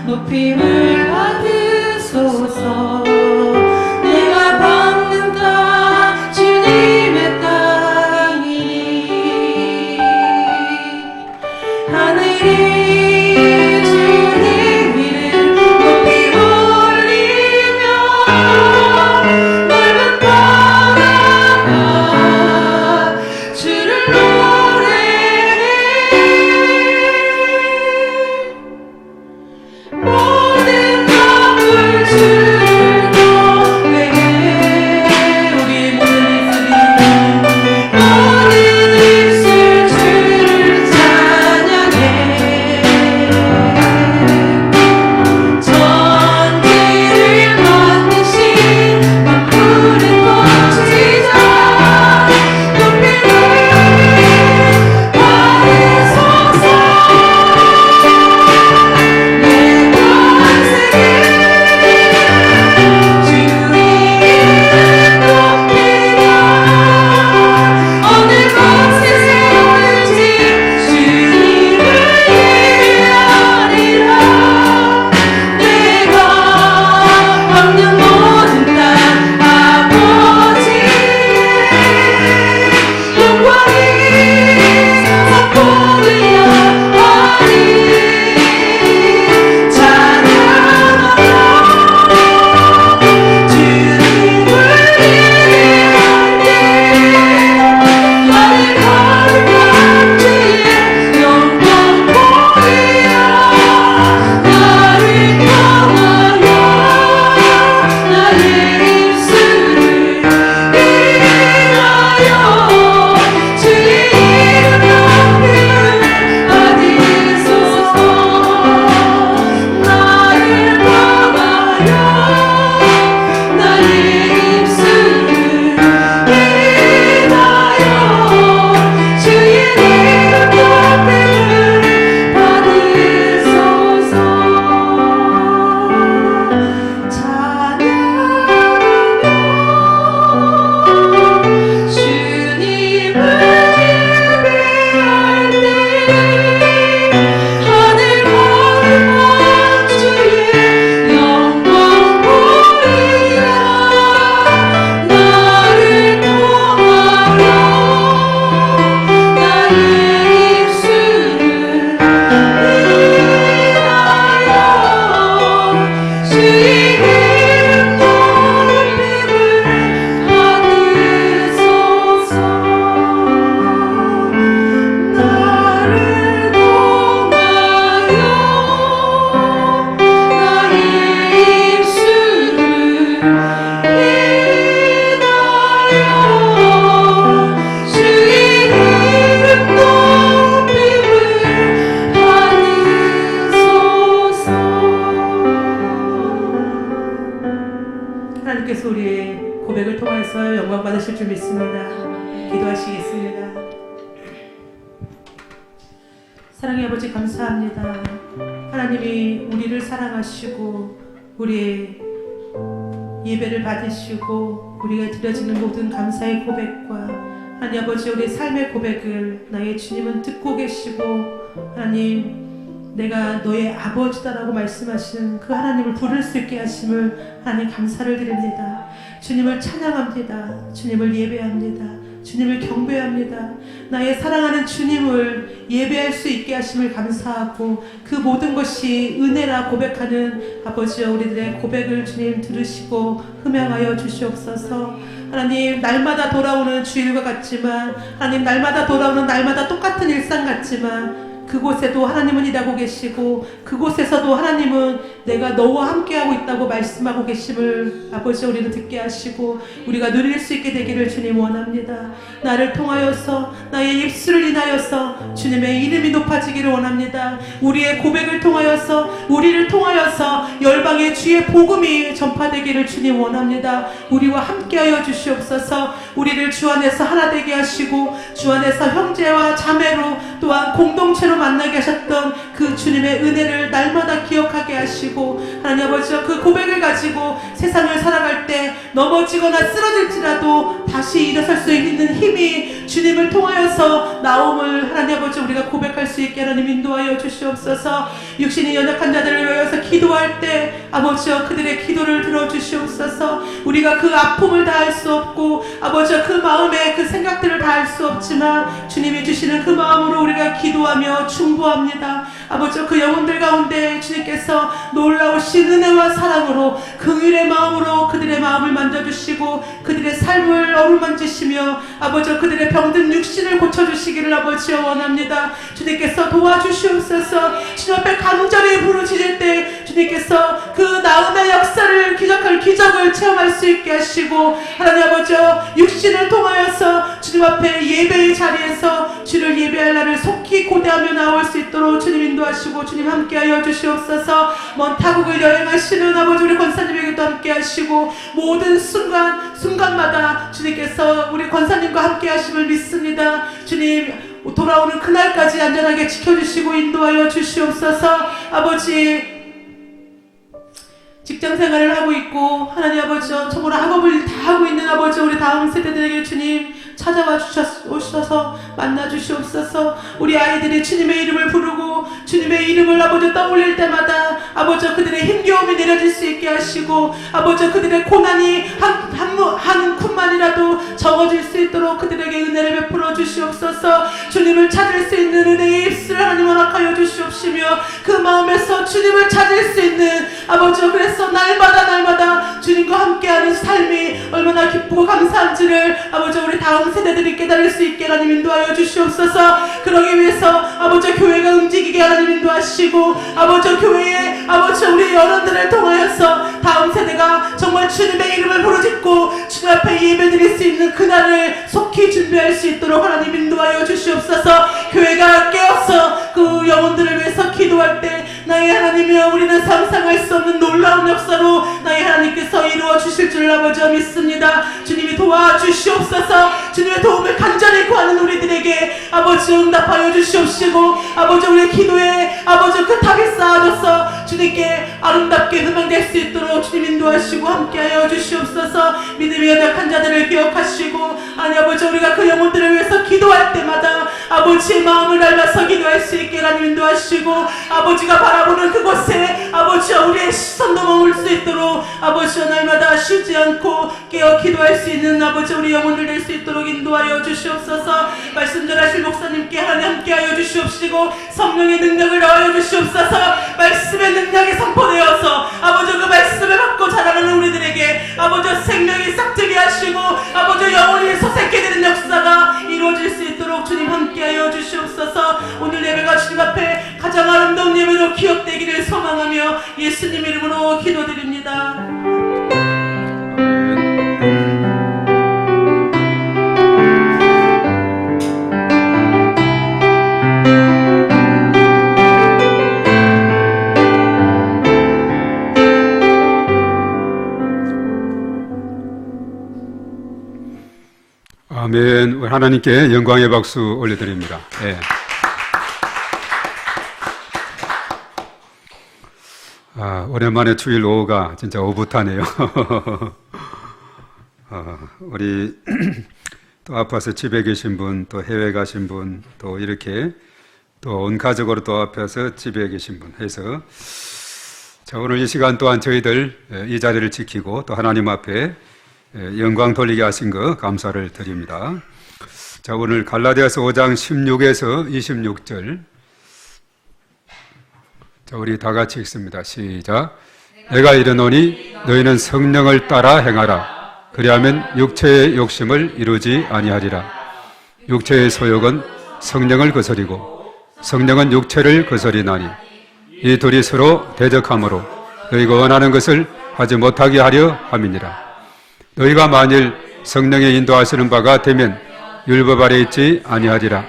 높임을 받으소서. 내가 밟는 땅 주님의 땅이니 하늘이 주님 이름 높이 올리며 넓은 바다가 주를 노래해. 모든 것을 주를 노래해. 우리의 모든 입술 주를 찬양해. 천지를 만드신 만물의 통치자 높임을 받으소서. 내 관세를 주의 이름 높이며 어느 곳에 서든지 주님을 예배하리라. 내가 밟는 모든 땅 아버지의 영광이 선포되어 하리. 찬양하며 주님을 예배할 때 하늘 가득한 주의 영광 보이라. 나를 통하여 나의 입술을 인하여 주의 이름 높임을 받으소서. 나를 통하여 나의 입술을 인하여 주의 이름 높임을 받으소서. 찬양하며 주님을 예배할 때 하늘 가득한 주의 영광 보이라. 나를 통하여 나의 입술을 인하여 주의 이름 높임을 받으소서. 나를 통하여 나의 입술을 인하여 주의 이름 높임을 받으소서. 하나님께서 우리의 고백을 통해서 영광 받으실 줄 믿습니다. 기도하시겠습니다. 사랑의 아버지 감사합니다. 하나님이 우리를 사랑하시고 우리의 예배를 받으시고 우리가 드려지는 모든 감사의 고백과 하나님 아버지 우리의 삶의 고백을 나의 주님은 듣고 계시고 하나님 내가 너의 아버지다라고 말씀하신 그 하나님을 부를 수 있게 하심을 하나님 감사를 드립니다. 주님을 찬양합니다. 주님을 예배합니다. 주님을 경배합니다. 나의 사랑하는 주님을 예배할 수 있게 하심을 감사하고 그 모든 것이 은혜라 고백하는 아버지여 우리들의 고백을 주님 들으시고 흠양하여 주시옵소서. 하나님 날마다 돌아오는 주일과 같지만 하나님 날마다 돌아오는 날마다 똑같은 일상 같지만 그곳에도 하나님은 일하고 계시고 그곳에서도 하나님은 내가 너와 함께하고 있다고 말씀하고 계심을 아버지 우리는 듣게 하시고 우리가 누릴 수 있게 되기를 주님 원합니다. 나를 통하여서 나의 입술을 인하여서 주님의 이름이 높아지기를 원합니다. 우리의 고백을 통하여서 우리를 통하여서 열방의 주의 복음이 전파되기를 주님 원합니다. 우리와 함께하여 주시옵소서. 우리를 주 안에서 하나 되게 하시고 주 안에서 형제와 자매로 또한 공동체로 만나게 하셨던 그 주 주님의 은혜를 날마다 기억하게 하시고 하나님 아버지 그 고백을 가지고 세상을 살아갈 때 넘어지거나 쓰러질지라도 다시 일어설 수 있는 힘이 주님을 통하여서 나옴을 하나님 아버지 우리가 고백할 수 있게 하나님 인도하여 주시옵소서. 육신이 연약한 자들을 위하여서 기도할 때 아버지여 그들의 기도를 들어주시옵소서. 우리가 그 아픔을 다할 수 없고 아버지여 그 마음에 그 생각들을 다할 수 없지만 주님이 주시는 그 마음으로 우리가 기도하며 충고합니다. 아버지여 그 영혼들 가운데 주님께서 놀라우신 은혜와 사랑으로 긍휼의 마음으로 그들의 마음을 만져주시고 그들의 삶을 어루만지시며 아버지여 그들의 병든 육신을 고쳐주시기를 아버지여 원합니다. 주님께서 도와주시옵소서. 주님 앞에 간절히 부르짖을 때 주님께서 그 나음의 역사를 기적을 체험할 수 있게 하시고 하나님 아버지여 육신을 통하여서 주님 앞에 예배의 자리에서 주를 예배할 날을 속히 고대하며 나올 수 있도록 주님 인도하시고 주님 함께하여 주시옵소서. 먼 타국을 여행하시는 아버지 우리 권사님에게도 함께하시고 모든 순간마다 주님께서 우리 권사님과 함께하심을 믿습니다. 주님 돌아오는 그날까지 안전하게 지켜주시고 인도하여 주시옵소서. 아버지 직장생활을 하고 있고 하나님 아버지 정말 학업을 다 하고 있는 아버지 우리 다음 세대들에게 주님 찾아와 오셔서 만나 주시옵소서. 우리 아이들이 주님의 이름을 부르고 주님의 이름을 아버지 떠올릴 때마다 아버지 그들의 힘겨움이 내려질 수 있게 하시고 아버지 그들의 고난이 한 쿵만이라도 적어질 수 있도록 그들에게 은혜를 베풀어 주시옵소서. 주님을 찾을 수 있는 은혜의 입술을 하나님 허락하여 주시옵시며 그 마음에서 주님을 찾을 수 있는 아버지 그래서 날마다 주님과 함께하는 삶이 얼마나 기쁘고 감사한지를 아버지 우리 다음 세대들이 깨달을 수 있게 하나님 인도하여 주시옵소서. 그러기 위해서 아버지 교회가 움직이게 하나님 인도하시고 아버지 교회에 아버지 우리 여러분들을 통하여서 다음 세대가 정말 주님의 이름을 부르짖고 주님 앞에 예배드릴 수 있는 그날을 속히 준비할 수 있도록 하나님 인도하여 주시옵소서. 교회가 깨어서 그 영혼들을 위해서 기도할 때 나의 하나님이여 우리는 상상할 수 없는 놀라운 역사로 나의 하나님께서 이루어 주실 줄 아버지 믿습니다. 주님이 도와주시옵소서. 주님의 도움을 간절히 구하는 우리들에게 아버지 응답하여 주시옵시고 아버지 우리의 기도에 아버지 그 탑이 쌓아져서 주님께 아름답게 음향될 수 있도록 주님 인도하시고 함께하여 주시옵소서. 믿음이 연약한 자들을 기억하시고 아니 아버지 우리가 그 영혼들을 위해서 기도할 때마다 아버지의 마음을 닮아서 기도할 수 있게 하나님 인도하시고 아버지가 바라보는 그곳에 아버지와 우리의 시선도 머물 수 있도록 아버지와 날마다 쉬지 않고 깨어 기도할 수 있는 아버지 우리 영혼들 될 수 있도록 인도하여 주시옵소서. 말씀 전하실 목사님께 하나님 함께하여 주시옵시고 성령의 능력을 넣어 주시옵소서. 말씀의 능력이 선포되어서 아버지 그 말씀을 받고 자라는 우리들에게 아버지 생명이 싹트게 하시고 아버지 영혼이 솟게 되는 역사가 이루어질 수 있도록 주님 함께하여 주시옵소서. 오늘 예배가 주님 앞에 가장 아름다운 예배로 기억되기를 소망하며 예수님 이름으로 기도드립니다. 아멘. 하나님께 영광의 박수 올려드립니다. 네. 오랜만에 주일 오후가 진짜 오붓하네요. 우리 또 아파서 집에 계신 분, 또 해외 가신 분, 또 이렇게 또 온 가족으로 또 아파서 집에 계신 분 해서 자, 오늘 이 시간 또한 저희들 이 자리를 지키고 또 하나님 앞에 영광 돌리게 하신 거 감사를 드립니다. 자, 오늘 갈라디아서 5장 16에서 26절. 자, 우리 다 같이 읽습니다. 시작. 내가 이르노니 너희는 성령을 따라 행하라. 그리하면 육체의 욕심을 이루지 아니하리라. 육체의 소욕은 성령을 거스리고 성령은 육체를 거스리나니 이 둘이 서로 대적하므로 너희가 원하는 것을 하지 못하게 하려 함이니라. 너희가 만일 성령의 인도하시는 바가 되면 율법 아래 있지 아니하리라.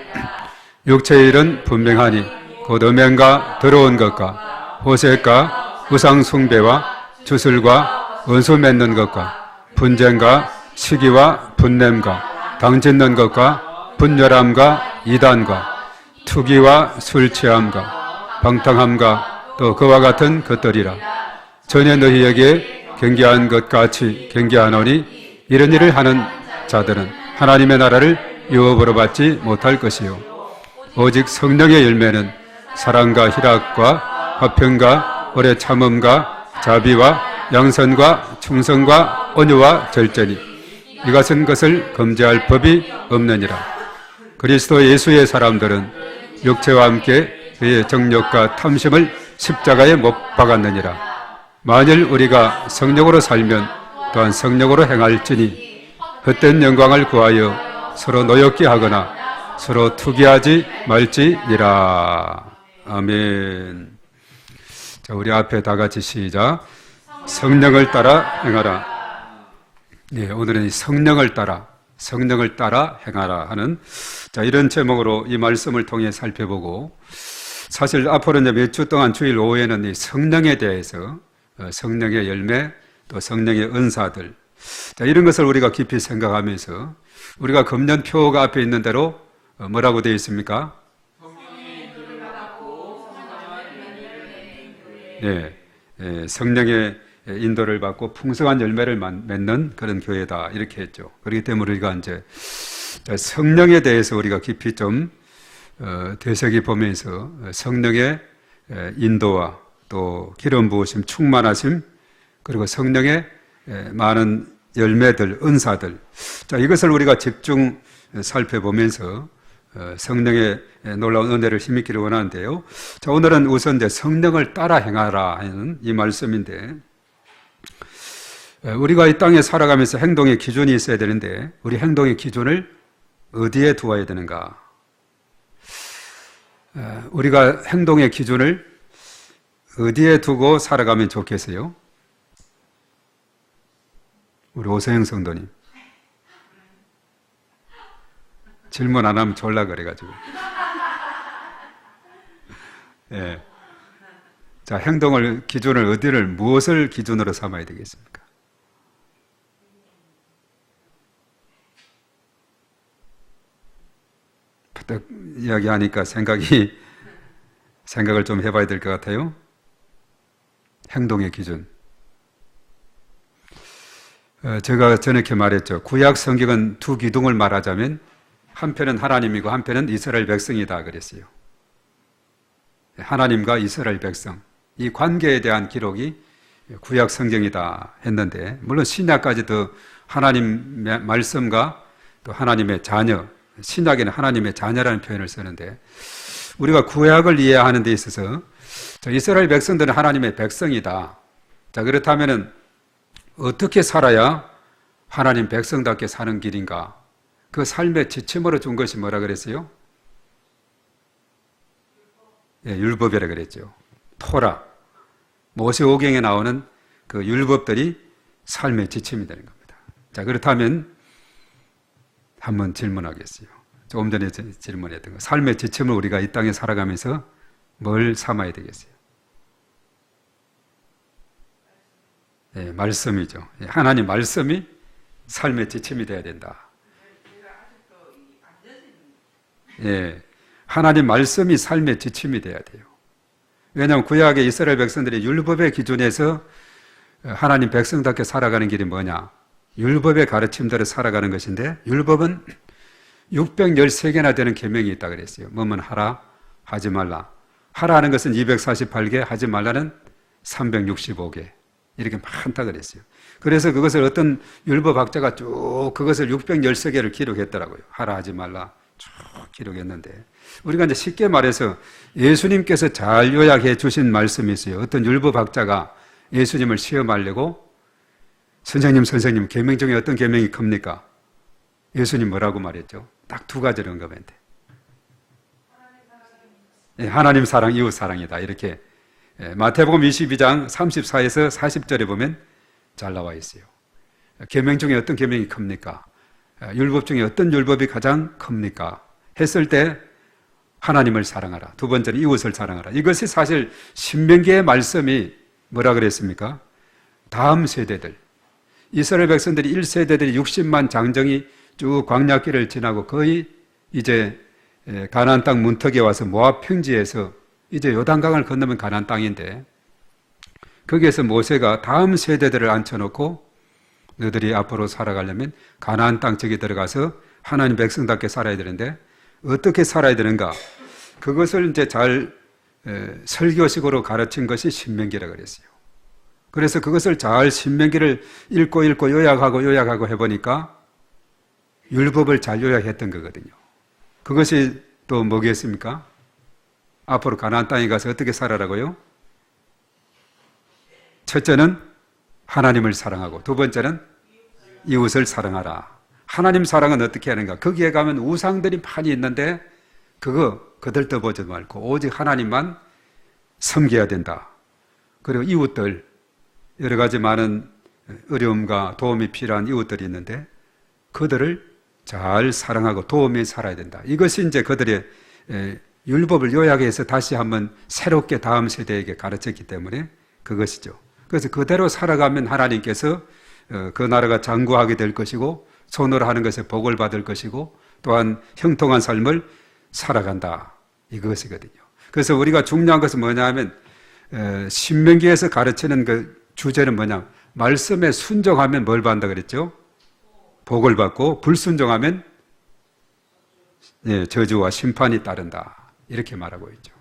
육체의 일은 분명하니 곧 음행과 더러운 것과 호색과 우상 숭배와 주술과 원수 맺는 것과 분쟁과 시기와 분냄과 당짓는 것과 분열함과 이단과 투기와 술 취함과 방탕함과 또 그와 같은 것들이라. 전에 너희에게 경계한 것 같이 경계하노니 이런 일을 하는 자들은 하나님의 나라를 유업으로 받지 못할 것이요 오직 성령의 열매는 사랑과 희락과 화평과 오래 참음과 자비와 양선과 충성과 온유와 절제니 이같은 것을 금지할 법이 없느니라. 그리스도 예수의 사람들은 육체와 함께 그의 정욕과 탐심을 십자가에 못 박았느니라. 만일 우리가 성령으로 살면 또한 성령으로 행할지니 헛된 영광을 구하여 서로 노엽게 하거나 서로 투기하지 말지니라. 아멘. 자, 우리 앞에 다 같이 시작. 성령을 따라 행하라. 네, 오늘은 이 성령을 따라 행하라 하는 자, 이런 제목으로 이 말씀을 통해 살펴보고 사실 앞으로 이제 몇 주 동안 주일 오후에는 이 성령에 대해서 성령의 열매 또 성령의 은사들 자, 이런 것을 우리가 깊이 생각하면서 우리가 금년표가 앞에 있는 대로 뭐라고 되어 있습니까? 네, 성령의 인도를 받고 풍성한 열매를 맺는 그런 교회다 이렇게 했죠. 그렇기 때문에 우리가 이제 성령에 대해서 우리가 깊이 좀 되새기 보면서 성령의 인도와 또 기름 부으심, 충만하심 그리고 성령의 많은 열매들, 은사들 자 이것을 우리가 집중 살펴보면서 성령의 놀라운 은혜를 힘입기를 원하는데요. 자 오늘은 우선 이제 성령을 따라 행하라 하는 이 말씀인데 우리가 이 땅에 살아가면서 행동의 기준이 있어야 되는데 우리 행동의 기준을 어디에 두어야 되는가? 우리가 행동의 기준을 어디에 두고 살아가면 좋겠어요? 우리 오세영 성도님 질문 안 하면 졸라 그래가지고 예. 자 행동을 기준을 어디를 무엇을 기준으로 삼아야 되겠습니까? 딱 이야기하니까 생각을 좀 해봐야 될 것 같아요. 행동의 기준. 제가 저녁에 말했죠. 구약 성경은 두 기둥을 말하자면 한편은 하나님이고 한편은 이스라엘 백성이다 그랬어요. 하나님과 이스라엘 백성. 이 관계에 대한 기록이 구약 성경이다 했는데 물론 신약까지도 하나님 말씀과 또 하나님의 자녀 신약에는 하나님의 자녀라는 표현을 쓰는데 우리가 구약을 이해하는 데 있어서 이스라엘 백성들은 하나님의 백성이다. 자 그렇다면 어떻게 살아야 하나님 백성답게 사는 길인가? 그 삶의 지침으로 준 것이 뭐라 그랬어요? 예, 율법이라 그랬죠. 토라. 모세오경에 나오는 그 율법들이 삶의 지침이 되는 겁니다. 자 그렇다면 한번 질문하겠어요. 조금 전에 질문했던 거. 삶의 지침을 우리가 이 땅에 살아가면서 뭘 삼아야 되겠어요? 예, 말씀이죠. 예, 하나님 말씀이 삶의 지침이 되어야 된다. 예, 하나님 말씀이 삶의 지침이 되어야 돼요. 왜냐하면 구약의 이스라엘 백성들이 율법의 기준에서 하나님 백성답게 살아가는 길이 뭐냐? 율법의 가르침대로 살아가는 것인데 율법은 613개나 되는 계명이 있다 그랬어요. 뭐뭐 하라, 하지 말라. 하라 하는 것은 248개, 하지 말라는 365개. 이렇게 많다 그랬어요. 그래서 그것을 어떤 율법학자가 쭉 그것을 613개를 기록했더라고요. 하라, 하지 말라 쭉 기록했는데 우리가 이제 쉽게 말해서 예수님께서 잘 요약해 주신 말씀이 있어요. 어떤 율법학자가 예수님을 시험하려고 선생님, 계명 중에 어떤 계명이 큽니까? 예수님 뭐라고 말했죠? 딱 두 가지를 언급했는데 하나님 사랑, 이웃 사랑이다. 이렇게 마태복음 22장 34에서 40절에 보면 잘 나와 있어요. 계명 중에 어떤 계명이 큽니까? 율법 중에 어떤 율법이 가장 큽니까? 했을 때 하나님을 사랑하라. 두 번째는 이웃을 사랑하라. 이것이 사실 신명기의 말씀이 뭐라 그랬습니까? 다음 세대들 이스라엘 백성들이 1세대들이 60만 장정이 쭉 광야길을 지나고 거의 이제 가나안 땅 문턱에 와서 모압 평지에서 이제 요단강을 건너면 가나안 땅인데 거기에서 모세가 다음 세대들을 앉혀놓고 너희들이 앞으로 살아가려면 가나안 땅 저기 들어가서 하나님 백성답게 살아야 되는데 어떻게 살아야 되는가? 그것을 이제 잘 설교식으로 가르친 것이 신명기라고 그랬어요. 그래서 그것을 잘 신명기를 읽고 요약하고 해보니까 율법을 잘 요약했던 거거든요. 그것이 또 뭐겠습니까? 앞으로 가나안 땅에 가서 어떻게 살아라고요? 첫째는 하나님을 사랑하고 두 번째는 이웃을 사랑하라. 하나님 사랑은 어떻게 하는가? 거기에 가면 우상들이 많이 있는데 그거 거들떠보지 말고 오직 하나님만 섬겨야 된다. 그리고 이웃들, 여러 가지 많은 어려움과 도움이 필요한 이웃들이 있는데 그들을 잘 사랑하고 도움이 살아야 된다. 이것이 이제 그들의 율법을 요약해서 다시 한번 새롭게 다음 세대에게 가르쳤기 때문에 그것이죠. 그래서 그대로 살아가면 하나님께서 그 나라가 장구하게 될 것이고 손으로 하는 것에 복을 받을 것이고 또한 형통한 삶을 살아간다. 이것이거든요. 그래서 우리가 중요한 것은 뭐냐 하면 신명기에서 가르치는 그 주제는 뭐냐? 말씀에 순종하면 뭘 받는다 그랬죠? 복을 받고 불순종하면 저주와 심판이 따른다. 이렇게 말하고 있죠.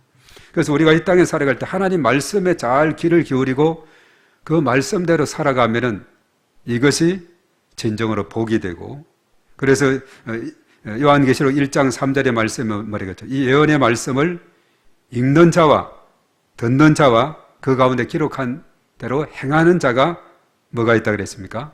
그래서 우리가 이 땅에 살아갈 때 하나님 말씀에 잘 귀를 기울이고 그 말씀대로 살아가면은 이것이 진정으로 복이 되고 그래서 요한계시록 1장 3절의 말씀에 말이겠죠. 이 예언의 말씀을 읽는 자와 듣는 자와 그 가운데 기록한 대로 행하는 자가 뭐가 있다 그랬습니까?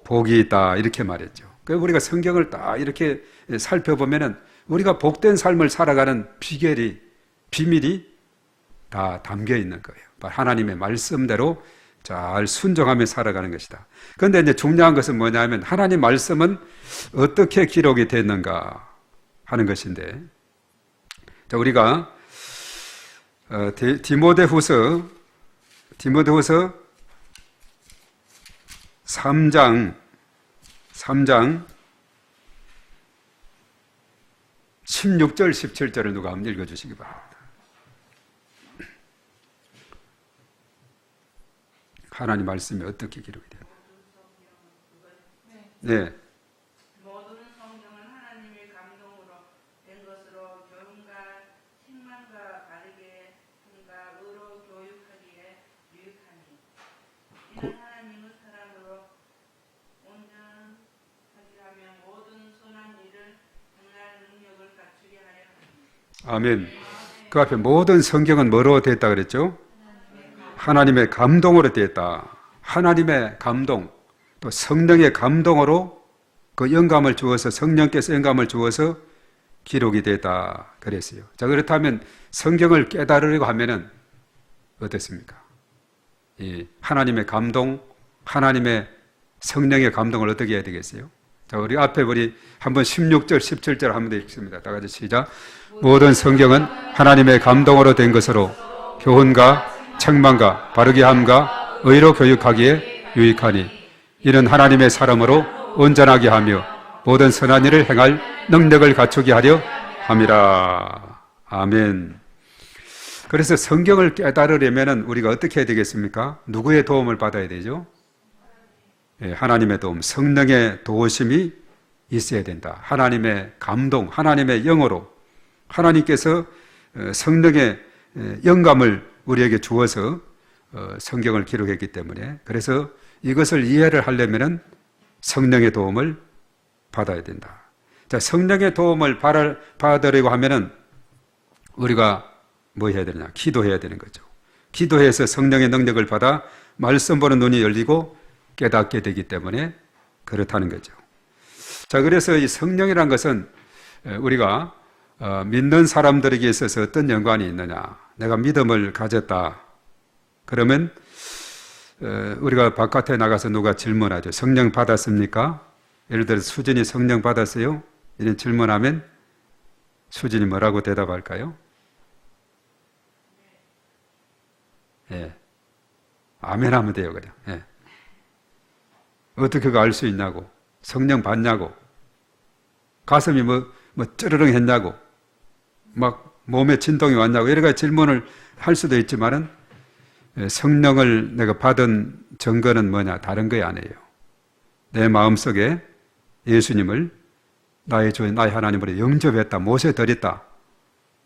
복이 있다 이렇게 말했죠. 그래서 우리가 성경을 딱 이렇게 살펴보면은 우리가 복된 삶을 살아가는 비밀이 다 담겨 있는 거예요. 하나님의 말씀대로 잘 순종하며 살아가는 것이다. 그런데 이제 중요한 것은 뭐냐면 하나님 말씀은 어떻게 기록이 됐는가 하는 것인데, 자, 우리가 디모데후서 3장 16절 17절을 누가 한번 읽어주시기 바랍니다. 하나님 말씀이 어떻게 기록이 돼요? 네. 모든 성경은 하나님의 감동으로 된 것으로 교훈과 책망과 바르게 함과 의로 교육하기에 유익하니 이는 하나님의 사람으로 온전하게 하며 모든 선한 일을 행할 능력을 갖추게 하려 합니다. 아멘. 그 앞에 모든 성경은 뭐로 됐다 그랬죠? 하나님의 감동으로 되었다. 하나님의 감동, 또 성령의 감동으로 그 영감을 주어서 성령께서 영감을 주어서 기록이 됐다 그랬어요. 자, 그렇다면 성경을 깨달으려고 하면은 어떻습니까? 이 하나님의 감동, 하나님의 성령의 감동을 어떻게 해야 되겠어요? 자, 우리 앞에 한번 16절, 17절 한번 읽습니다. 다 같이 시작. 모든 성경은 하나님의 감동으로 된 것으로 교훈과 책망과 바르게 함과 의로 교육하기에 유익하니 이는 하나님의 사람으로 온전하게 하며 모든 선한 일을 행할 능력을 갖추게 하려 함이라. 아멘. 그래서 성경을 깨달으려면 우리가 어떻게 해야 되겠습니까? 누구의 도움을 받아야 되죠? 하나님의 도움, 성령의 도우심이 있어야 된다. 하나님의 감동, 하나님의 영으로 하나님께서 성령의 영감을 우리에게 주어서 성경을 기록했기 때문에, 그래서 이것을 이해를 하려면 성령의 도움을 받아야 된다. 자, 성령의 도움을 받으려고 하면은 우리가 뭐 해야 되느냐? 기도해야 되는 거죠. 기도해서 성령의 능력을 받아 말씀 보는 눈이 열리고 깨닫게 되기 때문에 그렇다는 거죠. 자, 그래서 이 성령이란 것은 우리가 믿는 사람들에게 있어서 어떤 연관이 있느냐? 내가 믿음을 가졌다. 그러면 우리가 바깥에 나가서 누가 질문하죠. 성령 받았습니까? 예를 들어서 수진이 성령 받았어요? 이런 질문하면 수진이 뭐라고 대답할까요? 예. 아멘 하면 돼요, 그냥. 예. 어떻게 그거 알 수 있냐고. 성령 받냐고. 가슴이 뭐 쩌르릉 했냐고. 막 몸에 진동이 왔냐고 여러 가지 질문을 할 수도 있지만은 성령을 내가 받은 증거는 뭐냐? 다른 거 아니에요. 내 마음속에 예수님을 나의 주, 나의 하나님으로 영접했다, 모셔드렸다.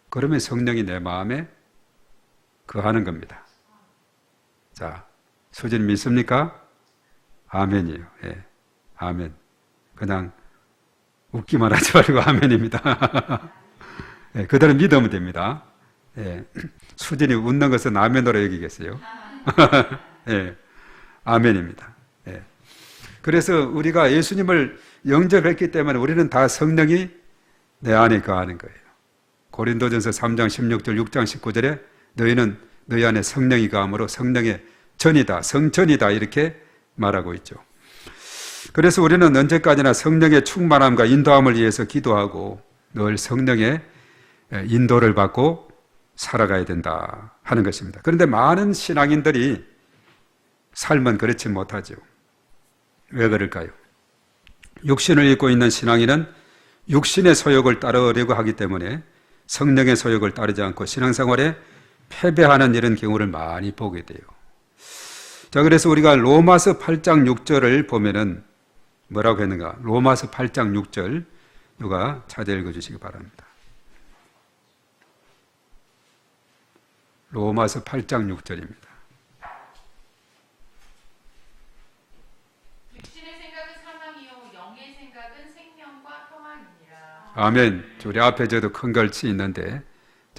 그러면 성령이 내 마음에 거하는 겁니다. 자, 수진 믿습니까? 아멘이에요. 예, 아멘. 그냥 웃기만 하지 말고 아멘입니다. 예, 그대로 믿으면 됩니다. 예, 수진이 웃는 것은 아멘으로 여기겠어요? 예, 아멘입니다. 예. 그래서 우리가 예수님을 영접했기 때문에 우리는 다 성령이 내 안에 거하는 거예요. 고린도전서 3장 16절, 6장 19절에 너희는 너희 안에 성령이 거함으로 성령의 전이다, 성전이다 이렇게 말하고 있죠. 그래서 우리는 언제까지나 성령의 충만함과 인도함을 위해서 기도하고 늘 성령의 인도를 받고 살아가야 된다 하는 것입니다. 그런데 많은 신앙인들이 삶은 그렇지 못하죠. 왜 그럴까요? 육신을 입고 있는 신앙인은 육신의 소욕을 따르려고 하기 때문에 성령의 소욕을 따르지 않고 신앙생활에 패배하는 이런 경우를 많이 보게 돼요. 자, 그래서 우리가 로마서 8장 6절을 보면은 뭐라고 했는가? 로마서 8장 6절 누가 찾아 읽어주시기 바랍니다. 로마서 8장 6절입니다. 육신의 생각은 사망이요 영의 생각은 생명과 평안이니라. 아멘. 우리 앞에 저도 큰 글씨 있는데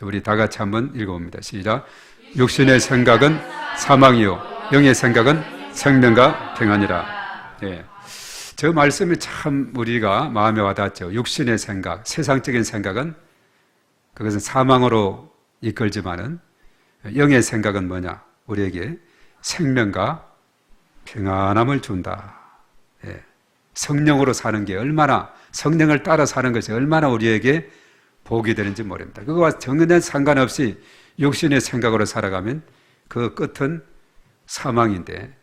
우리 다 같이 한번 읽어봅니다. 시작. 육신의 생각은 사망이요 영의 생각은 생명과 평안이라. 예. 저 말씀이 참 우리가 마음에 와닿죠. 육신의 생각, 세상적인 생각은 그것은 사망으로 이끌지만은 영의 생각은 뭐냐? 우리에게 생명과 평안함을 준다. 예. 성령으로 사는 게 얼마나, 성령을 따라 사는 것이 얼마나 우리에게 복이 되는지 모릅니다. 그거와 전혀 상관없이 육신의 생각으로 살아가면 그 끝은 사망인데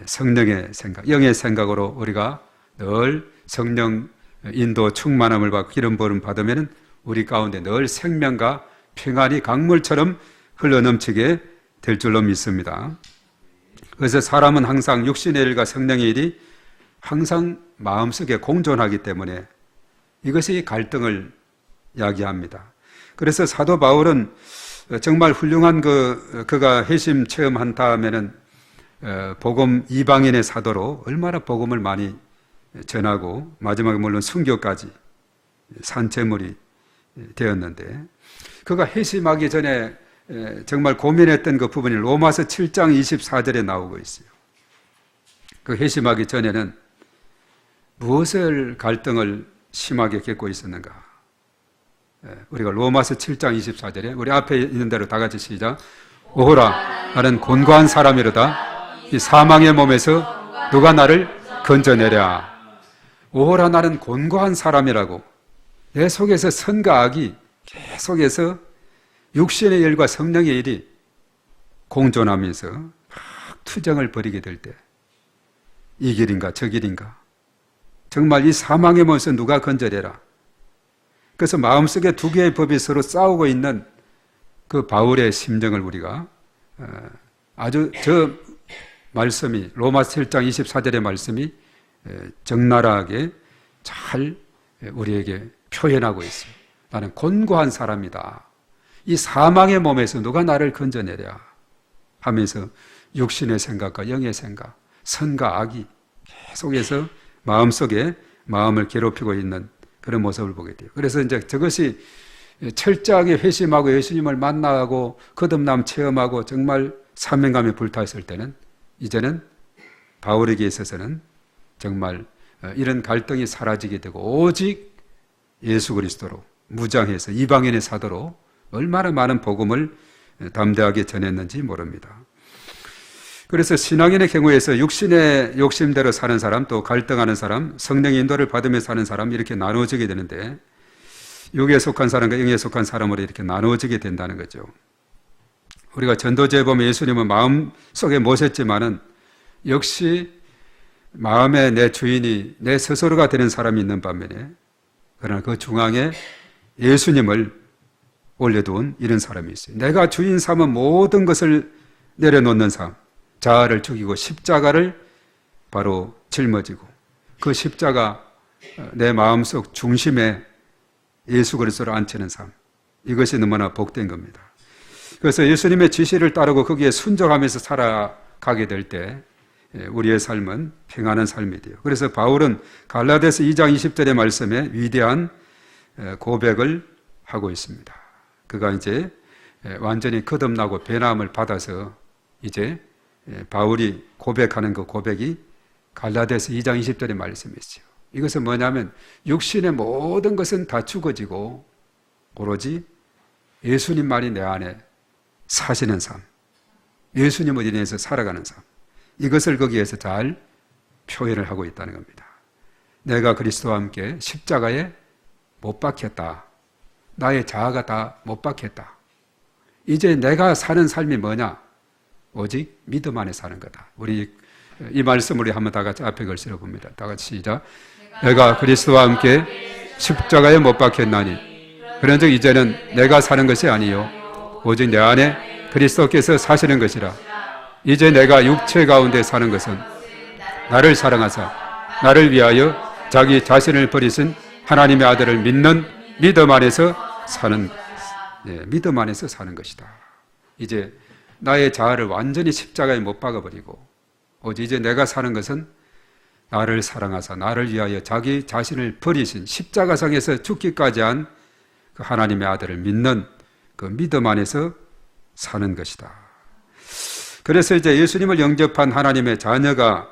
성령의 생각, 영의 생각으로 우리가 늘 성령 인도 충만함을 받고 기름 부음 받으면 우리 가운데 늘 생명과 평안이 강물처럼 흘러넘치게 될 줄로 믿습니다. 그래서 사람은 항상 육신의 일과 성령의 일이 항상 마음속에 공존하기 때문에 이것이 갈등을 야기합니다. 그래서 사도 바울은 정말 훌륭한 그가 회심 체험한 다음에는 복음 이방인의 사도로 얼마나 복음을 많이 전하고 마지막에 물론 순교까지 산채물이 되었는데 그가 회심하기 전에 정말 고민했던 그 부분이 로마서 7장 24절에 나오고 있어요. 그 회심하기 전에는 무엇을 갈등을 심하게 겪고 있었는가? 우리가 로마서 7장 24절에 우리 앞에 있는 대로 다 같이 시작. 오호라 나는 곤고한 사람이로다 이 사망의 몸에서 누가 나를 건져내랴. 오호라 나는 곤고한 사람이라고. 내 속에서 선과 악이 계속해서 육신의 일과 성령의 일이 공존하면서 막 투정을 벌이게 될 때 이 길인가 저 길인가 정말 이 사망의 몸에서 누가 건져내라. 그래서 마음속에 두 개의 법이 서로 싸우고 있는 그 바울의 심정을 우리가 아주 저 말씀이 로마서 7장 24절의 말씀이 적나라하게 잘 우리에게 표현하고 있어요. 나는 곤고한 사람이다. 이 사망의 몸에서 누가 나를 건져내랴 하면서 육신의 생각과 영의 생각, 선과 악이 계속해서 마음속에 마음을 괴롭히고 있는 그런 모습을 보게 돼요. 그래서 이제 저것이 철저하게 회심하고 예수님을 만나고 거듭남 체험하고 정말 사명감에 불타있을 때는 이제는 바울에게 있어서는 정말 이런 갈등이 사라지게 되고 오직 예수 그리스도로 무장해서 이방인의 사도로 얼마나 많은 복음을 담대하게 전했는지 모릅니다. 그래서 신앙인의 경우에서 육신의 욕심대로 사는 사람, 또 갈등하는 사람, 성령의 인도를 받으며 사는 사람 이렇게 나누어지게 되는데 육에 속한 사람과 영에 속한 사람으로 이렇게 나누어지게 된다는 거죠. 우리가 전도제에 보면 예수님은 마음속에 모셨지만은 역시 마음에 내 주인이 내 스스로가 되는 사람이 있는 반면에 그러나 그 중앙에 예수님을 올려둔 이런 사람이 있어요. 내가 주인 삼은 모든 것을 내려놓는 삶, 자아를 죽이고 십자가를 바로 짊어지고 그 십자가 내 마음속 중심에 예수 그리스도를 앉히는 삶, 이것이 너무나 복된 겁니다. 그래서 예수님의 지시를 따르고 거기에 순종하면서 살아가게 될 때 우리의 삶은 평안한 삶이 돼요. 그래서 바울은 갈라디아서 2장 20절의 말씀에 위대한 고백을 하고 있습니다. 그가 이제 완전히 거듭나고 변함을 받아서 이제 바울이 고백하는 그 고백이 갈라디아서 2장 20절의 말씀이죠. 이것은 뭐냐면 육신의 모든 것은 다 죽어지고 오로지 예수님만이 내 안에 사시는 삶, 예수님을 인해서 살아가는 삶, 이것을 거기에서 잘 표현을 하고 있다는 겁니다. 내가 그리스도와 함께 십자가에 못 박혔다. 나의 자아가 다 못 박혔다. 이제 내가 사는 삶이 뭐냐? 오직 믿음 안에 사는 거다. 우리 이 말씀 우리 한번 다 같이 앞에 글씨로 봅니다. 다 같이 시작. 내가 그리스도와 함께 십자가에 못 박혔나니 그런즉 이제는 내가 사는 것이 아니요 오직 내 안에 그리스도께서 사시는 것이라. 이제 내가 육체 가운데 사는 것은 나를 사랑하사 나를 위하여 자기 자신을 버리신 하나님의 아들을 믿는 믿음 안에서 사는 믿음 안에서 사는 것이다. 이제 나의 자아를 완전히 십자가에 못 박아버리고 오직 이제 내가 사는 것은 나를 사랑하사 나를 위하여 자기 자신을 버리신 십자가상에서 죽기까지 한 그 하나님의 아들을 믿는 그 믿음 안에서 사는 것이다. 그래서 이제 예수님을 영접한 하나님의 자녀가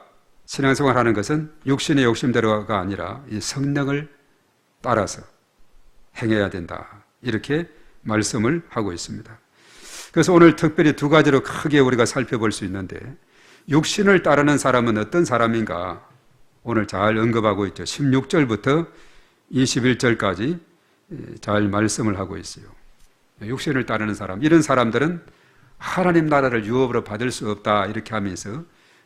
신앙생활 하는 것은 육신의 욕심대로가 아니라 이 성령을 따라서 행해야 된다. 이렇게 말씀을 하고 있습니다. 그래서 오늘 특별히 두 가지로 크게 우리가 살펴볼 수 있는데 육신을 따르는 사람은 어떤 사람인가? 오늘 잘 언급하고 있죠. 16절부터 21절까지 잘 말씀을 하고 있어요. 육신을 따르는 사람, 이런 사람들은 하나님 나라를 유업으로 받을 수 없다 이렇게 하면서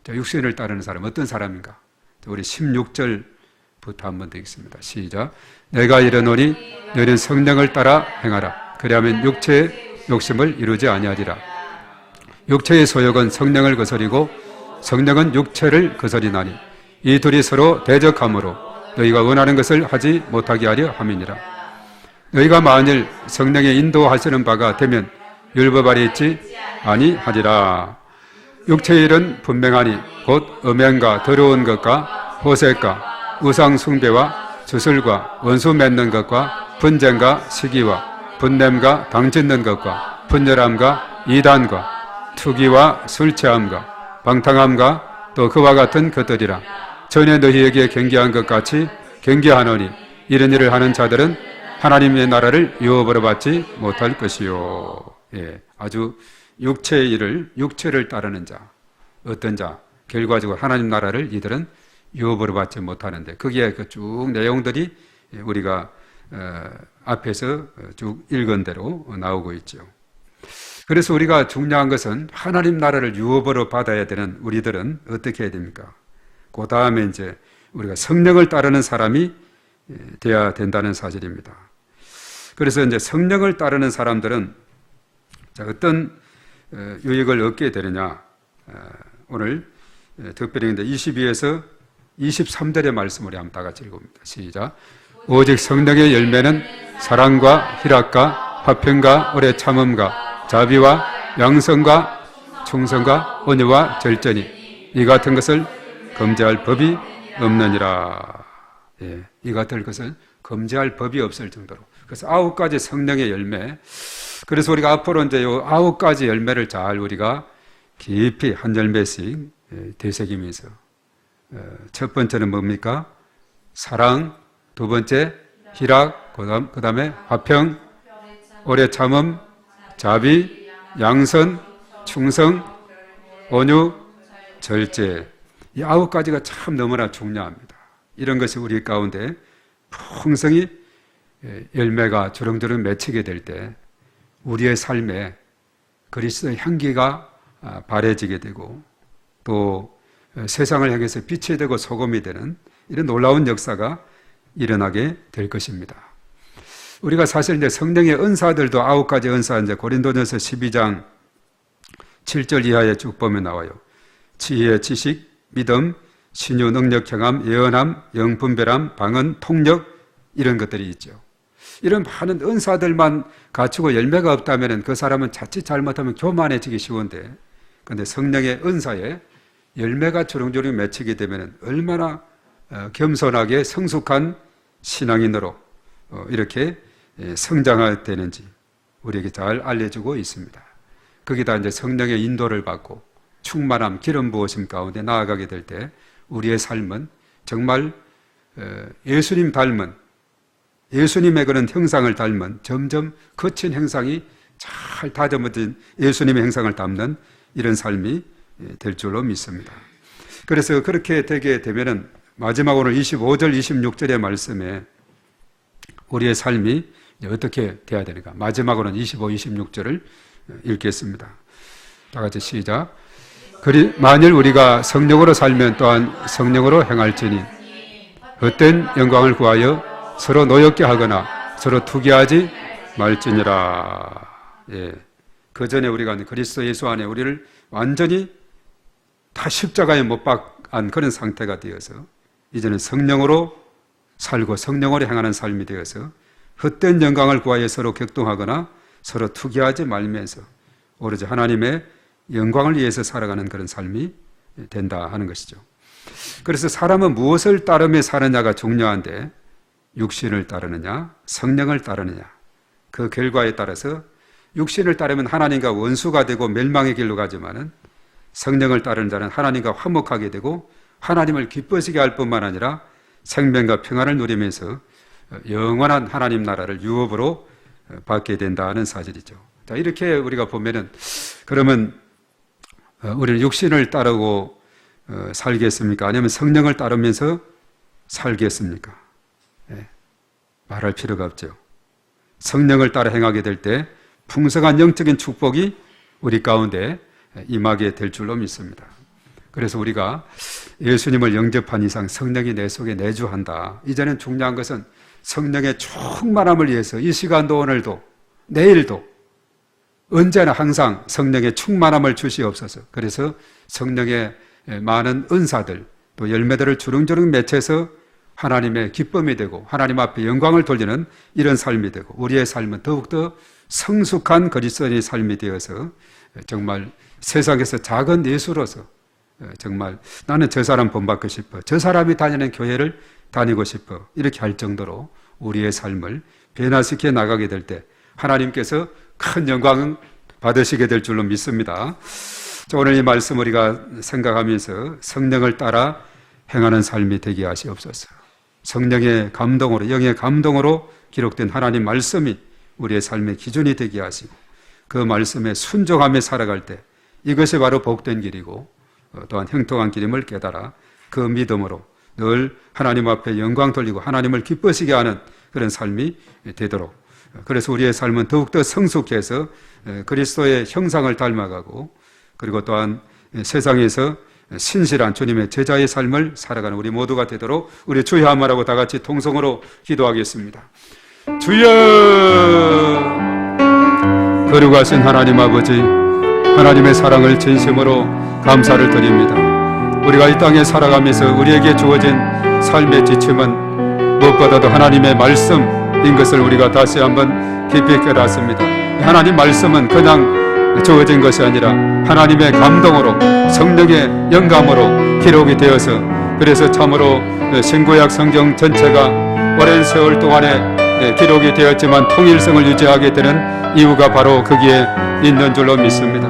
육신을 따르는 사람 어떤 사람인가? 우리 16절부터 한번 읽겠습니다. 시작. 내가 이르노니 너희는 성령을 따라 행하라. 그리하면 육체의 욕심을 이루지 아니하리라. 육체의 소욕은 성령을 거스리고 성령은 육체를 거스리나니 이 둘이 서로 대적하므로 너희가 원하는 것을 하지 못하게 하려 함이니라. 너희가 만일 성령의 인도하시는 바가 되면 율법 아래 있지 아니하리라. 육체의 일은 분명하니 곧 음행과 더러운 것과 호색과 우상 숭배와 주술과 원수 맺는 것과 분쟁과 시기와 분냄과 당짓는 것과 분열함과 이단과 투기와 술 취함과 방탕함과 또 그와 같은 것들이라. 전에 너희에게 경계한 것 같이 경계하노니 이런 일을 하는 자들은 하나님의 나라를 유업으로 받지 못할 것이요. 예, 아주 육체의 일을 육체를 따르는 자, 어떤 자, 결과적으로 하나님 나라를 이들은 유업으로 받지 못하는데 거기에 그 쭉 내용들이 우리가 앞에서 쭉 읽은 대로 나오고 있죠. 그래서 우리가 중요한 것은 하나님 나라를 유업으로 받아야 되는 우리들은 어떻게 해야 됩니까? 그 다음에 이제 우리가 성령을 따르는 사람이 되어야 된다는 사실입니다. 그래서 이제 성령을 따르는 사람들은 어떤 유익을 얻게 되느냐? 오늘 특별히 22에서 23절의 말씀을 한번 다 같이 읽어봅니다. 시작. 오직 성령의 열매는 사랑과 희락과 화평과 오래 참음과 자비와 양성과 충성과 온유와 절제니 이 같은 것을 금지할 법이 없느니라. 예, 이 같은 것을 금지할 법이 없을 정도로. 그래서 9가지 성령의 열매. 그래서 우리가 앞으로 이제 이 9가지 열매를 잘 우리가 깊이 한 열매씩 되새기면서 첫 번째는 뭡니까? 사랑, 두 번째 희락, 그 다음에 화평, 오래 참음, 자비, 양선, 충성, 온유, 절제. 이 9가지가 참 너무나 중요합니다. 이런 것이 우리 가운데 풍성히 열매가 주렁주렁 맺히게 될 때 우리의 삶에 그리스도의 향기가 바래지게 되고 또 세상을 향해서 빛이 되고 소금이 되는 이런 놀라운 역사가 일어나게 될 것입니다. 우리가 사실 이제 성령의 은사들도 9가지 은사, 이제 고린도전서 12장 7절 이하에 쭉 보면 나와요. 지혜, 지식, 믿음, 신유, 능력, 경험, 예언함, 영분별함, 방언, 통역, 이런 것들이 있죠. 이런 많은 은사들만 갖추고 열매가 없다면 그 사람은 자칫 잘못하면 교만해지기 쉬운데, 그런데 성령의 은사에 열매가 주렁주렁 맺히게 되면 얼마나 겸손하게 성숙한 신앙인으로 이렇게 성장하게 되는지 우리에게 잘 알려주고 있습니다. 거기다 이제 성령의 인도를 받고 충만함, 기름 부으심 가운데 나아가게 될 때 우리의 삶은 정말 예수님 닮은, 예수님의 그런 형상을 닮은, 점점 거친 형상이 잘 다져진 예수님의 형상을 담는 이런 삶이 될 줄로 믿습니다. 그래서 그렇게 되게 되면은 마지막으로 25절, 26절의 말씀에 우리의 삶이 어떻게 돼야 되는가? 마지막으로는 25, 26절을 읽겠습니다. 다 같이 시작. 만일 우리가 성령으로 살면 또한 성령으로 행할지니 헛된 영광을 구하여 서로 노엽게 하거나 서로 투기하지 말지니라. 예. 그 전에 우리가 그리스도 예수 안에 우리를 완전히 다 십자가에 못 박은 그런 상태가 되어서 이제는 성령으로 살고 성령으로 행하는 삶이 되어서 헛된 영광을 구하여 서로 격동하거나 서로 투기하지 말면서 오로지 하나님의 영광을 위해서 살아가는 그런 삶이 된다 하는 것이죠. 그래서 사람은 무엇을 따르며 사느냐가 중요한데, 육신을 따르느냐 성령을 따르느냐, 그 결과에 따라서 육신을 따르면 하나님과 원수가 되고 멸망의 길로 가지만은 성령을 따르는 자는 하나님과 화목하게 되고 하나님을 기뻐지게 할 뿐만 아니라 생명과 평안을 누리면서 영원한 하나님 나라를 유업으로 받게 된다는 사실이죠. 자, 이렇게 우리가 보면은 그러면 우리는 육신을 따르고 살겠습니까? 아니면 성령을 따르면서 살겠습니까? 네, 말할 필요가 없죠. 성령을 따라 행하게 될 때 풍성한 영적인 축복이 우리 가운데 임하게 될 줄로 믿습니다. 그래서 우리가 예수님을 영접한 이상 성령이 내 속에 내주한다. 이제는 중요한 것은 성령의 충만함을 위해서 이 시간도 오늘도 내일도 언제나 항상 성령의 충만함을 주시옵소서. 그래서 성령의 많은 은사들 또 열매들을 주렁주렁 맺혀서 하나님의 기쁨이 되고 하나님 앞에 영광을 돌리는 이런 삶이 되고 우리의 삶은 더욱더 성숙한 그리스도인의 삶이 되어서 정말 세상에서 작은 예수로서 정말 나는 저 사람 본받고 싶어, 저 사람이 다니는 교회를 다니고 싶어, 이렇게 할 정도로 우리의 삶을 변화시켜 나가게 될 때 하나님께서 큰 영광을 받으시게 될 줄로 믿습니다. 오늘 이 말씀 우리가 생각하면서 성령을 따라 행하는 삶이 되게 하시옵소서. 성령의 감동으로, 영의 감동으로 기록된 하나님 말씀이 우리의 삶의 기준이 되게 하시고 그 말씀에 순종하며 살아갈 때 이것이 바로 복된 길이고 또한 형통한 길임을 깨달아 그 믿음으로 늘 하나님 앞에 영광 돌리고 하나님을 기쁘시게 하는 그런 삶이 되도록, 그래서 우리의 삶은 더욱더 성숙해서 그리스도의 형상을 닮아가고 그리고 또한 세상에서 신실한 주님의 제자의 삶을 살아가는 우리 모두가 되도록 우리 주여 한말하고 다 같이 통성으로 기도하겠습니다. 주여! 거룩하신 하나님 아버지, 하나님의 사랑을 진심으로 감사를 드립니다. 우리가 이 땅에 살아가면서 우리에게 주어진 삶의 지침은 무엇보다도 하나님의 말씀인 것을 우리가 다시 한번 깊이 깨닫습니다. 하나님 말씀은 그냥 주어진 것이 아니라 하나님의 감동으로 성령의 영감으로 기록이 되어서, 그래서 참으로 신구약 성경 전체가 오랜 세월 동안에 기록이 되었지만 통일성을 유지하게 되는 이유가 바로 거기에 있는 줄로 믿습니다.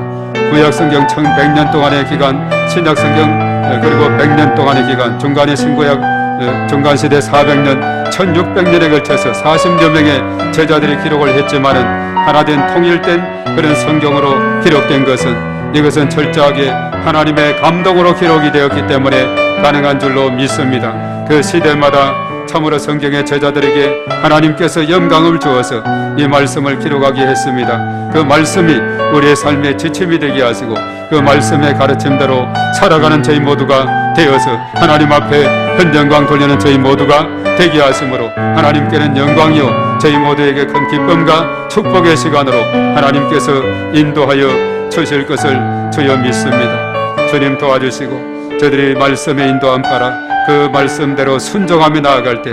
구약 성경 1100년 동안의 기간, 신약 성경 그리고 100년 동안의 기간, 중간에 신구약 중간시대 400년, 1600년에 걸쳐서 40여 명의 제자들이 기록을 했지만은 하나된 통일된 그런 성경으로 기록된 것은, 이것은 철저하게 하나님의 감동으로 기록이 되었기 때문에 가능한 줄로 믿습니다. 그 시대마다 참으로 성경의 제자들에게 하나님께서 영광을 주어서 이 말씀을 기록하게 했습니다. 그 말씀이 우리의 삶의 지침이 되게 하시고 그 말씀의 가르침대로 살아가는 저희 모두가 되어서 하나님 앞에 현정광 돌리는 저희 모두가 되게 하심으로 하나님께는 영광이요 저희 모두에게 큰 기쁨과 축복의 시간으로 하나님께서 인도하여 주실 것을 주여 믿습니다. 주님 도와주시고 저들이 말씀에 인도함 따라 그 말씀대로 순종하며 나아갈 때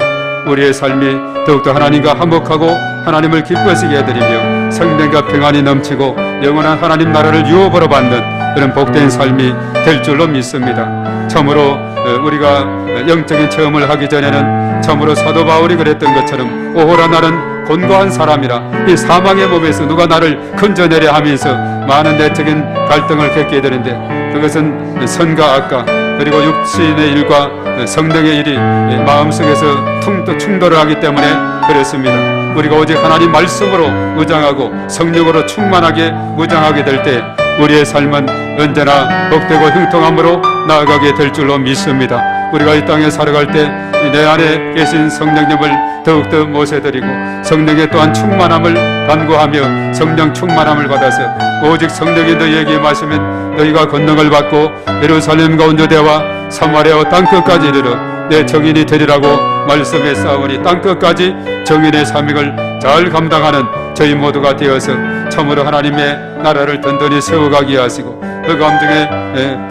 우리의 삶이 더욱더 하나님과 화목하고 하나님을 기뻐지게 해드리며 생명과 평안이 넘치고 영원한 하나님 나라를 유업으로 받는 그런 복된 삶이 될 줄로 믿습니다. 참으로 우리가 영적인 체험을 하기 전에는 참으로 사도 바울이 그랬던 것처럼 오호라 나는 곤고한 사람이라 이 사망의 몸에서 누가 나를 건져내려 하면서 많은 내적인 갈등을 겪게 되는데 그것은 선과 악과 그리고 육신의 일과 성령의 일이 마음속에서 충돌을 하기 때문에 그렇습니다. 우리가 오직 하나님 말씀으로 무장하고 성령으로 충만하게 무장하게 될 때 우리의 삶은 언제나 복되고 형통함으로 나아가게 될 줄로 믿습니다. 우리가 이 땅에 살아갈 때 내 안에 계신 성령님을 더욱더 모셔드리고 성령의 또한 충만함을 간구하며 성령 충만함을 받아서 오직 성령이 너희에게 마시면 너희가 권능을 받고 예루살렘과 온유대와 사마리아와 땅끝까지 이르러 내 정인이 되리라고 말씀했사오니 땅끝까지 정인의 사명을 잘 감당하는 저희 모두가 되어서 참으로 하나님의 나라를 든든히 세워가게 하시고 그 가운데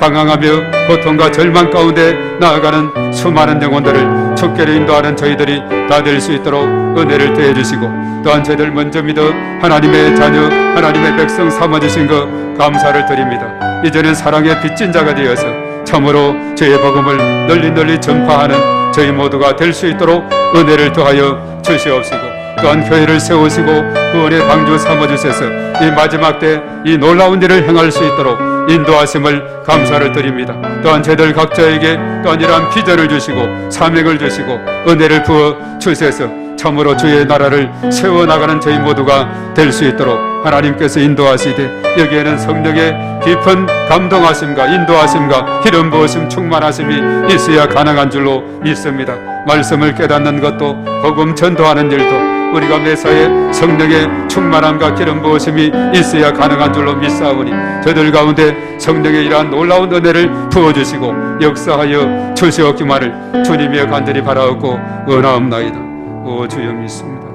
방황하며 고통과 절망 가운데 나아가는 수많은 영혼들을 축계로 인도하는 저희들이 다 될 수 있도록 은혜를 더해 주시고 또한 저희들 먼저 믿어 하나님의 자녀 하나님의 백성 삼아주신 것 감사를 드립니다. 이제는 사랑의 빚진 자가 되어서 참으로 저의 복음을 널리 전파하는 저희 모두가 될 수 있도록 은혜를 더하여 주시옵시고 또한 교회를 세우시고 구원의 방주 삼아주셔서 이 마지막 때 이 놀라운 일을 행할 수 있도록 인도하심을 감사를 드립니다. 또한 저희들 각자에게 또한 이러한 비전을 주시고 사명을 주시고 은혜를 부어 주셔서 참으로 주의 나라를 세워나가는 저희 모두가 될 수 있도록 하나님께서 인도하시되 여기에는 성령의 깊은 감동하심과 인도하심과 기름 부으심 충만하심이 있어야 가능한 줄로 믿습니다. 말씀을 깨닫는 것도 복음 전도하는 일도 우리가 매사에 성령의 충만함과 기름 부으심이 있어야 가능한 줄로 믿사오니 저들 가운데 성령의 이러한 놀라운 은혜를 부어주시고 역사하여 주시옵기만을 주님의 간절히 바라옵고 원하옵나이다. 오 주여 믿습니다.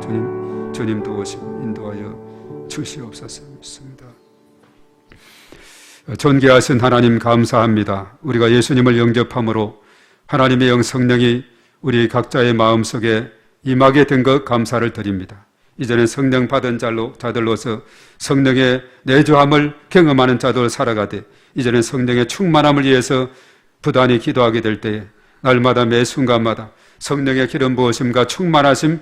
주님 도우시고 인도하여 주시옵소서. 믿습니다. 존귀하신 하나님 감사합니다. 우리가 예수님을 영접함으로 하나님의 영 성령이 우리 각자의 마음속에 임하게 된 것 감사를 드립니다. 이제는 성령 받은 자들로서 성령의 내주함을 경험하는 자들 살아가되 이제는 성령의 충만함을 위해서 부단히 기도하게 될 때에 날마다 매 순간마다 성령의 기름 부으심과 충만하심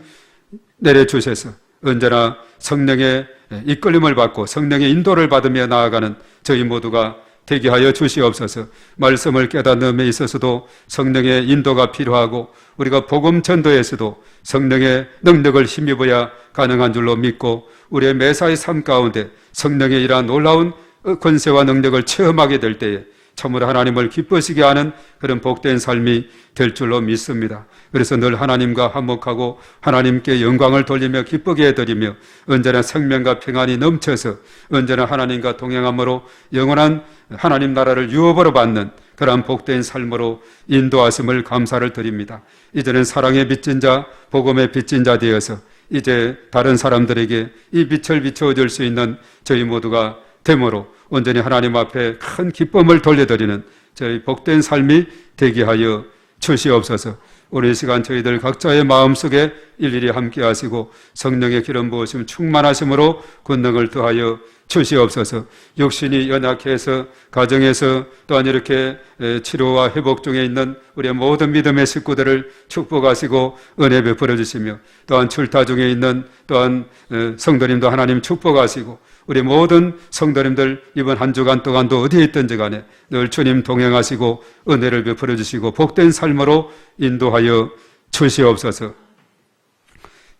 내려주셔서 언제나 성령의 이끌림을 받고 성령의 인도를 받으며 나아가는 저희 모두가 되게 하여 주시옵소서. 말씀을 깨닫는 데 있어서도 성령의 인도가 필요하고 우리가 복음 전도에서도 성령의 능력을 힘입어야 가능한 줄로 믿고 우리의 매사의 삶 가운데 성령의 이러한 놀라운 권세와 능력을 체험하게 될 때에 참으로 하나님을 기쁘시게 하는 그런 복된 삶이 될 줄로 믿습니다. 그래서 늘 하나님과 화목하고 하나님께 영광을 돌리며 기쁘게 해드리며 언제나 생명과 평안이 넘쳐서 언제나 하나님과 동행함으로 영원한 하나님 나라를 유업으로 받는 그러한 복된 삶으로 인도하심을 감사를 드립니다. 이제는 사랑의 빚진 자, 복음의 빚진 자 되어서 이제 다른 사람들에게 이 빛을 비춰줄 수 있는 저희 모두가 됨으로 온전히 하나님 앞에 큰 기쁨을 돌려드리는 저희 복된 삶이 되게 하여 주시옵소서. 오늘 이 시간 저희들 각자의 마음속에 일일이 함께 하시고 성령의 기름 부으심 충만하심으로 권능을 더하여 주시옵소서. 육신이 연약해서 가정에서 또한 이렇게 치료와 회복 중에 있는 우리의 모든 믿음의 식구들을 축복하시고 은혜 베풀어 주시며 또한 출타 중에 있는 또한 성도님도 하나님 축복하시고 우리 모든 성도님들 이번 한 주간 동안도 어디에 있든지 간에 늘 주님 동행하시고 은혜를 베풀어 주시고 복된 삶으로 인도하여 주시옵소서.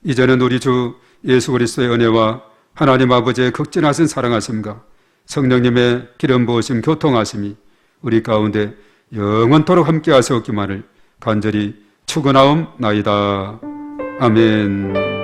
이제는 우리 주 예수 그리스도의 은혜와 하나님 아버지의 극진하신 사랑하심과 성령님의 기름 부으심 교통하심이 우리 가운데 영원토록 함께 하시옵기만을 간절히 축원하옵나이다. 아멘.